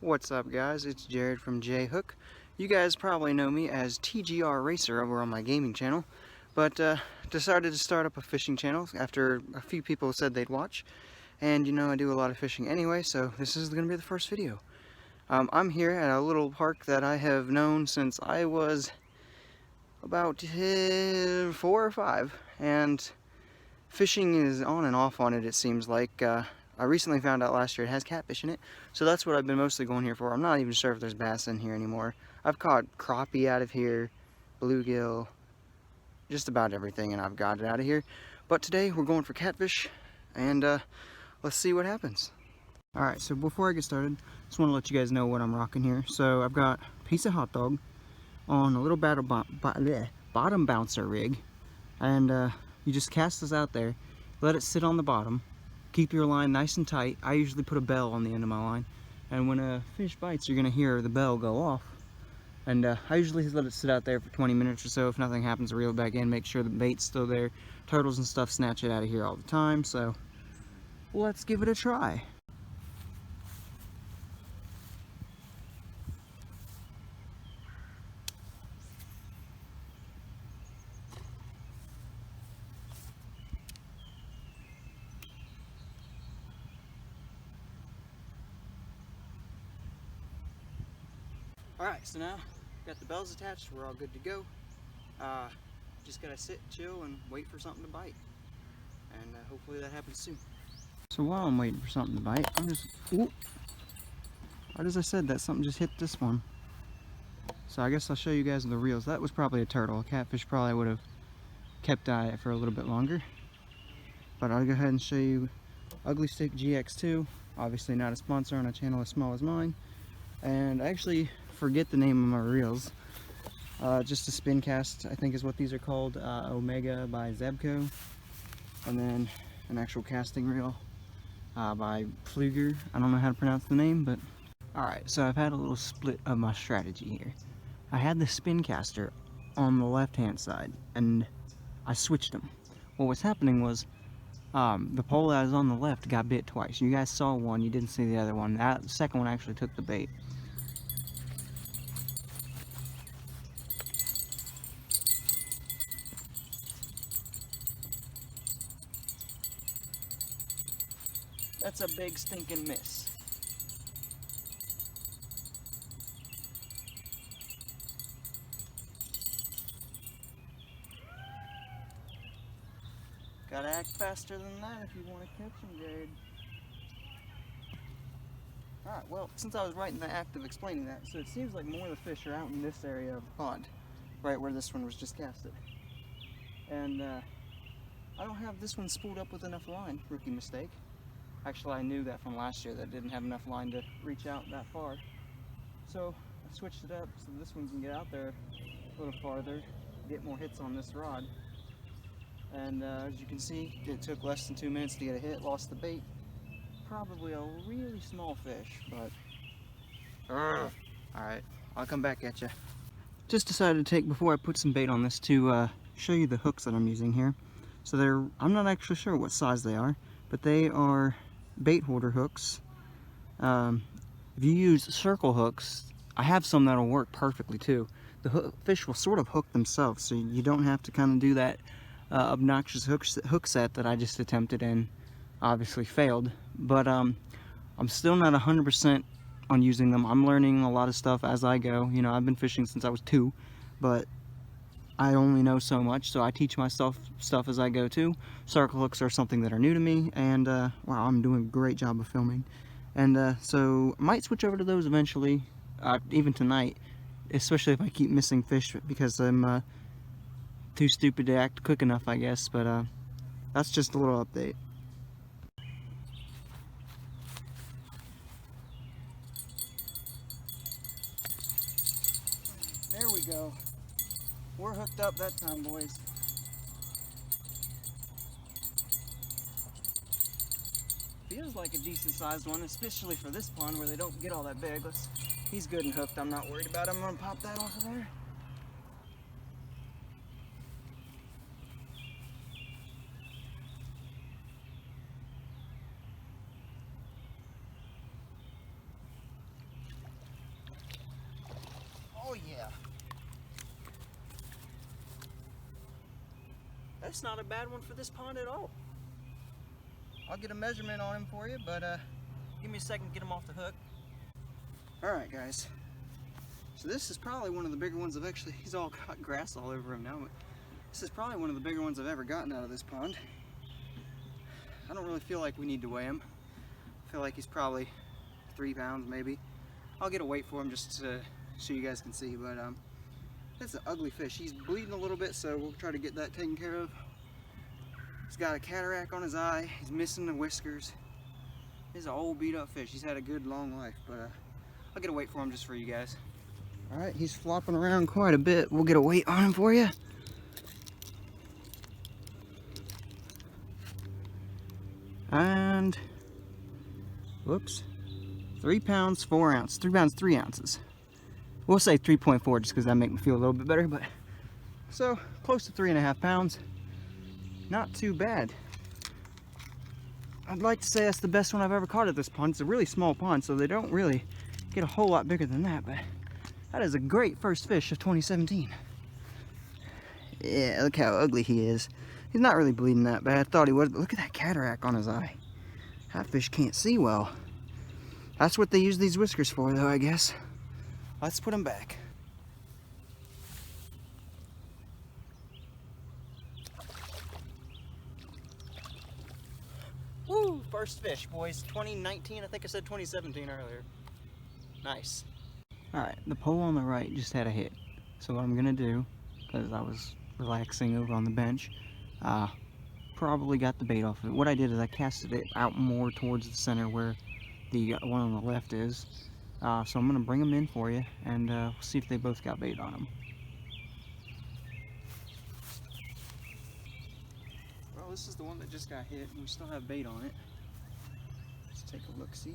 What's up, guys? It's Jared from J-Hook. You guys probably know me as TGR Racer over on my gaming channel, but decided to start up a fishing channel after a few people said they'd watch. And you know, I do a lot of fishing anyway, so this is going to be the first video. I'm here at a little park that I have known since I was about 4 or 5, and fishing is on and off on it seems like. I recently found out last year it has catfish in it, so that's what I've been mostly going here for. I'm not even sure if there's bass in here anymore. I've caught crappie out of here, bluegill, just about everything, and I've got it out of here. But today we're going for catfish, and let's see what happens. Alright, so before I get started, just want to let you guys know what I'm rocking here. So I've got a piece of hot dog on a little bottom bouncer rig, and you just cast this out there, let it sit on the bottom, keep your line nice and tight. I usually put a bell on the end of my line, and when a fish bites, you're going to hear the bell go off. And I usually let it sit out there for 20 minutes or so. If nothing happens, reel it back in, make sure the bait's still there. Turtles and stuff snatch it out of here all the time, so let's give it a try. Alright, so now got the bells attached, we're all good to go. Just gotta sit, chill, and wait for something to bite. And hopefully that happens soon. So while I'm waiting for something to bite, I'm just, right as I said that, something just hit this one. So I guess I'll show you guys the reels. That was probably a turtle. A catfish probably would have kept at it for a little bit longer. But I'll go ahead and show you Ugly Stik GX2. Obviously not a sponsor on a channel as small as mine. And I actually forget the name of my reels. Just a spin cast, I think is what these are called. Omega by Zebco. And then an actual casting reel by Pfluger. I don't know how to pronounce the name, but alright, so I've had a little split of my strategy here. I had the spin caster on the left hand side, and I switched them. What was happening was the pole that was on the left got bit twice. You guys saw one, you didn't see the other one. That second one actually took the bait. That's a big stinking miss. Gotta act faster than that if you want to catch them, Jared. Alright, well, since I was right in the act of explaining that, so it seems like more of the fish are out in this area of the pond, right where this one was just casted. And I don't have this one spooled up with enough line. Rookie mistake. Actually, I knew that from last year that it didn't have enough line to reach out that far. So I switched it up so this one can get out there a little farther, get more hits on this rod. And as you can see, it took less than 2 minutes to get a hit, lost the bait. Probably a really small fish, but alright, I'll come back at you. Just decided to take, before I put some bait on this, to show you the hooks that I'm using here. So I'm not actually sure what size they are, but they are bait holder hooks. If you use circle hooks, I have some that'll work perfectly too. The fish will sort of hook themselves, so you don't have to kind of do that obnoxious hook set that I just attempted and obviously failed. But I'm still not 100% on using them. I'm learning a lot of stuff as I go. You know, I've been fishing since I was 2, but I only know so much, so I teach myself stuff as I go too. Circle hooks are something that are new to me, and wow, I'm doing a great job of filming. And so I might switch over to those eventually, even tonight, especially if I keep missing fish because I'm too stupid to act quick enough, I guess. But that's just a little update. There we go. We're hooked up that time, boys. Feels like a decent sized one, especially for this pond where they don't get all that big. He's good and hooked. I'm not worried about him. I'm gonna pop that off of there. That's not a bad one for this pond at all. I'll get a measurement on him for you, but give me a second to get him off the hook. Alright guys, so this is probably one of the bigger ones he's all got grass all over him now, but this is probably one of the bigger ones I've ever gotten out of this pond. I don't really feel like we need to weigh him. I feel like he's probably 3 pounds maybe. I'll get a weight for him just so you guys can see, but that's an ugly fish. He's bleeding a little bit, so we'll try to get that taken care of. He's got a cataract on his eye. He's missing the whiskers. He's an old beat up fish. He's had a good long life, but I'll get a weight for him just for you guys. All right, he's flopping around quite a bit. We'll get a weight on him for you. And, whoops, 3 pounds 4 ounces. 3 pounds 3 ounces. We'll say 3.4 just because that make me feel a little bit better, but so close to 3.5 pounds. Not too bad. I'd like to say that's the best one I've ever caught at this pond. It's a really small pond, so they don't really get a whole lot bigger than that, but that is a great first fish of 2017. Yeah, look how ugly he is. He's not really bleeding that bad. I thought he was, but look at that cataract on his eye. That fish can't see well. That's what they use these whiskers for, though, I guess. Let's put him back. Woo! First fish, boys. 2019, I think I said 2017 earlier. Nice. Alright, the pole on the right just had a hit. So what I'm gonna do, because I was relaxing over on the bench, probably got the bait off of it. What I did is I casted it out more towards the center where the one on the left is. So I'm gonna bring them in for you and we'll see if they both got bait on them. Well, this is the one that just got hit and we still have bait on it. Let's take a look, see.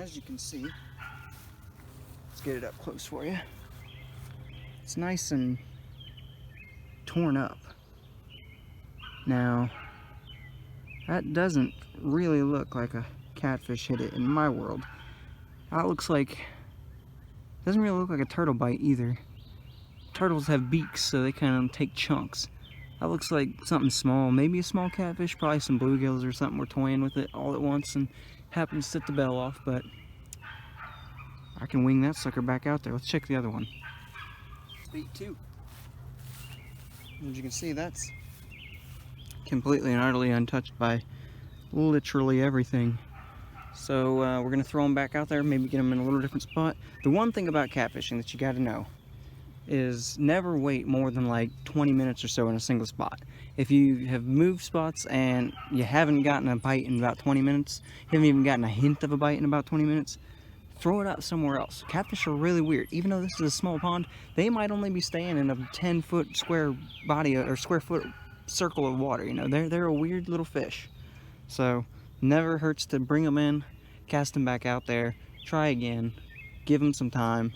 As you can see, let's get it up close for you. It's nice and torn up. Now, that doesn't really look like a catfish hit it in my world. That looks like, doesn't really look like a turtle bite either. Turtles have beaks, so they kind of take chunks. That looks like something small, maybe a small catfish, probably some bluegills or something were toying with it all at once and happened to set the bell off, but I can wing that sucker back out there. Let's check the other one. Bait 2. As you can see, that's completely and utterly untouched by literally everything. So we're going to throw them back out there, maybe get them in a little different spot. The one thing about catfishing that you got to know is never wait more than like 20 minutes or so in a single spot. If you have moved spots and you haven't gotten a bite in about 20 minutes, you haven't even gotten a hint of a bite in about 20 minutes, throw it out somewhere else. Catfish are really weird. Even though this is a small pond, they might only be staying in a 10-foot square body or square foot circle of water. You know, they're a weird little fish. So never hurts to bring them in, cast them back out there, try again, give them some time,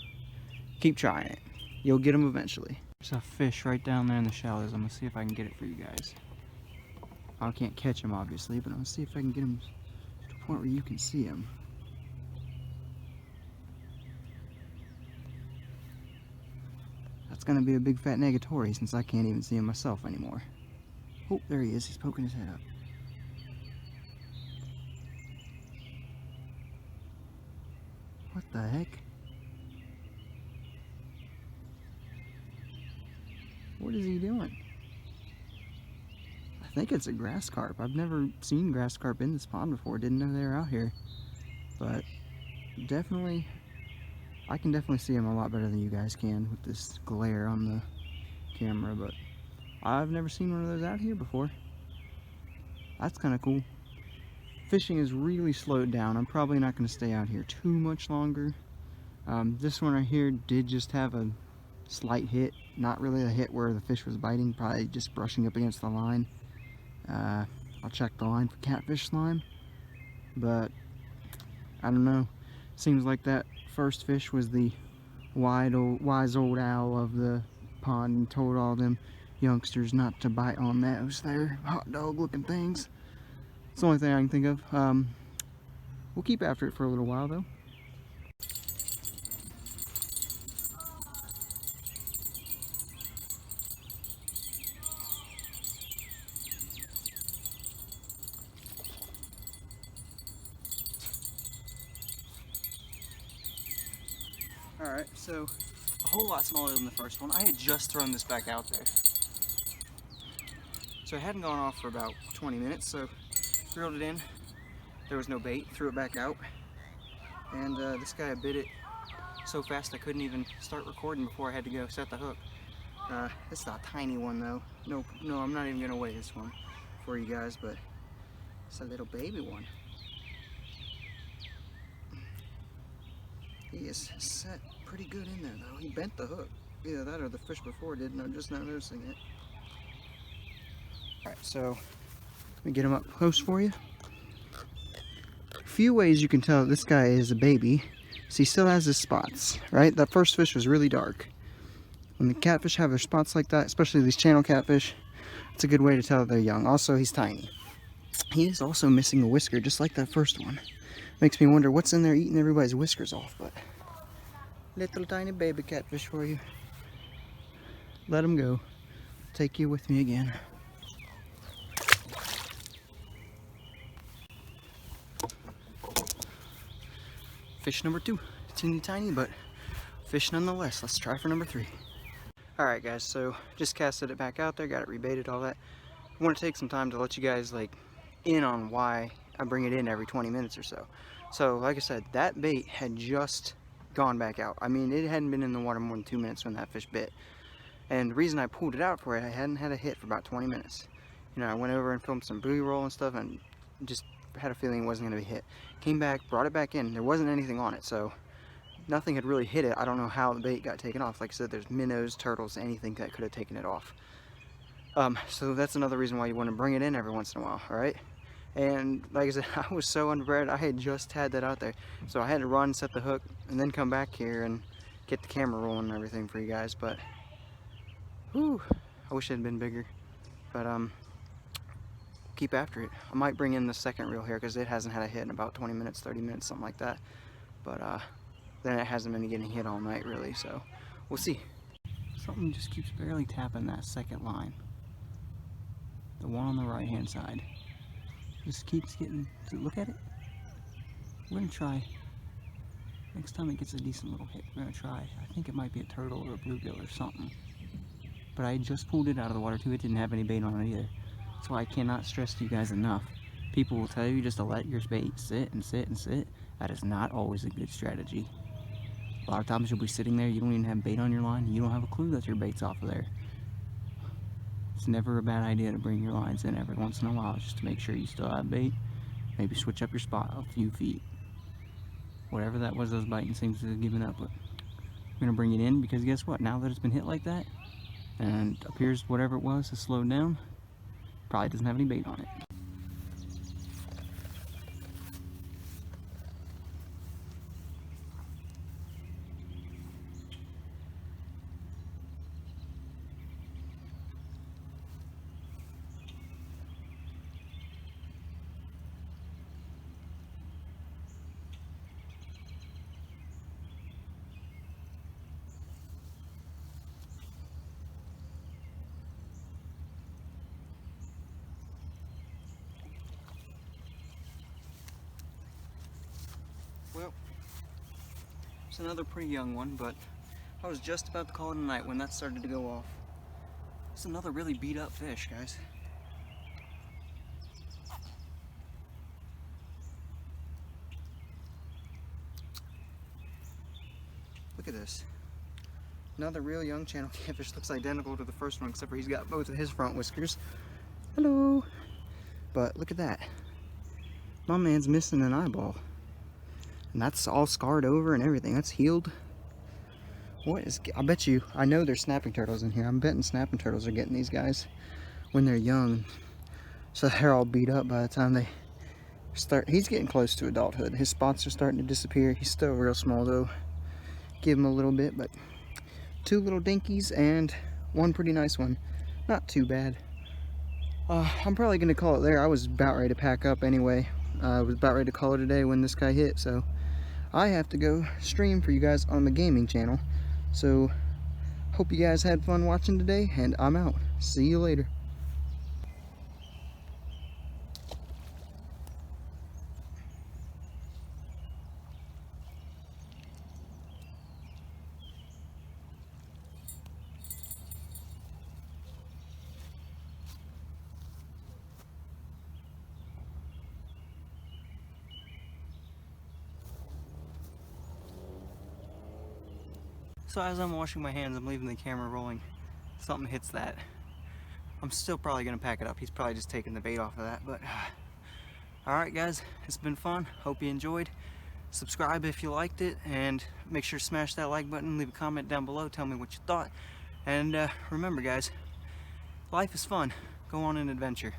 keep trying it. You'll get them eventually. There's a fish right down there in the shallows. I'm gonna see if I can get it for you guys. I can't catch him obviously, but I'm gonna see if I can get him to a point where you can see him. That's gonna be a big fat negatory since I can't even see him myself anymore. Oh, there he is. He's poking his head up. What the heck? What is he doing? I think it's a grass carp. I've never seen grass carp in this pond before. Didn't know they were out here. But definitely, I can definitely see him a lot better than you guys can with this glare on the camera. But I've never seen one of those out here before. That's kind of cool. Fishing is really slowed down. I'm probably not going to stay out here too much longer. This one right here did just have a slight hit. Not really a hit where the fish was biting, probably just brushing up against the line. I'll check the line for catfish slime, but I don't know. Seems like that first fish was the wise old owl of the pond and told all them youngsters not to bite on those there hot dog looking things. It's the only thing I can think of. We'll keep after it for a little while though. Alright, so a whole lot smaller than the first one. I had just thrown this back out there. So it hadn't gone off for about 20 minutes, so reeled it in. There was no bait, threw it back out. And this guy bit it so fast I couldn't even start recording before I had to go set the hook. It's not a tiny one though. No, I'm not even gonna weigh this one for you guys, but it's a little baby one. He is set pretty good in there though. He bent the hook. Either that or the fish before did, and I'm just not noticing it. Alright, so let me get him up close for you. A few ways you can tell this guy is a baby. So he still has his spots, right? That first fish was really dark. When the catfish have their spots like that, especially these channel catfish, it's a good way to tell they're young. Also, he's tiny. He is also missing a whisker, just like that first one. Makes me wonder what's in there eating everybody's whiskers off, but little tiny baby catfish for you. Let him go. Take you with me again. Fish number 2. Teeny tiny, but fish nonetheless. Let's try for number 3. Alright guys, so just casted it back out there, got it rebaited, all that. I want to take some time to let you guys in on why I bring it in every 20 minutes or so. So like I said, that bait had just gone back out. I mean, it hadn't been in the water more than 2 minutes when that fish bit. And the reason I pulled it out for it, I hadn't had a hit for about 20 minutes. You know, I went over and filmed some buoy roll and stuff and just had a feeling it wasn't going to be hit. Came back, brought it back in. There wasn't anything on it, so nothing had really hit it. I don't know how the bait got taken off. Like I said, there's minnows, turtles, anything that could have taken it off. So that's another reason why you want to bring it in every once in a while, alright? And like I said, I was so unprepared. I had just had that out there. So I had to run, set the hook, and then come back here and get the camera rolling and everything for you guys. But, whew, I wish it had been bigger. But, keep after it. I might bring in the second reel here because it hasn't had a hit in about 20 minutes, 30 minutes, something like that. But, then it hasn't been getting hit all night really, so we'll see. Something just keeps barely tapping that second line. The one on the right hand side. Just keeps getting, look at it. We're gonna try. Next time it gets a decent little hit, we're gonna try. I think it might be a turtle or a bluegill or something. But I just pulled it out of the water too. It didn't have any bait on it either. That's why I cannot stress to you guys enough. People will tell you just to let your bait sit and sit and sit. That is not always a good strategy. A lot of times you'll be sitting there, you don't even have bait on your line, you don't have a clue that your bait's off of there. It's never a bad idea to bring your lines in every once in a while just to make sure you still have bait. Maybe switch up your spot a few feet. Whatever that was, those biting seems to have given up. But I'm going to bring it in because guess what? Now that it's been hit like that, and appears whatever it was has slowed down, probably doesn't have any bait on it. Well, it's another pretty young one, but I was just about to call it a night when that started to go off. It's another really beat up fish, guys. Look at this. Another real young channel catfish. Looks identical to the first one, except for he's got both of his front whiskers. Hello! But look at that. My man's missing an eyeball. And that's all scarred over and everything. That's healed. What is... I bet you... I know there's snapping turtles in here. I'm betting snapping turtles are getting these guys when they're young. So they're all beat up by the time they start... He's getting close to adulthood. His spots are starting to disappear. He's still real small though. Give him a little bit, but... 2 little dinkies and 1 pretty nice one. Not too bad. I'm probably going to call it there. I was about ready to pack up anyway. I was about ready to call it a day when this guy hit, so... I have to go stream for you guys on the gaming channel. So, hope you guys had fun watching today, and I'm out. See you later. So as I'm washing my hands, I'm leaving the camera rolling. Something hits that. I'm still probably gonna pack it up. He's probably just taking the bait off of that, but alright guys, it's been fun. Hope you enjoyed. Subscribe if you liked it, and make sure to smash that like button, leave a comment down below, tell me what you thought. And remember guys, life is fun. Go on an adventure.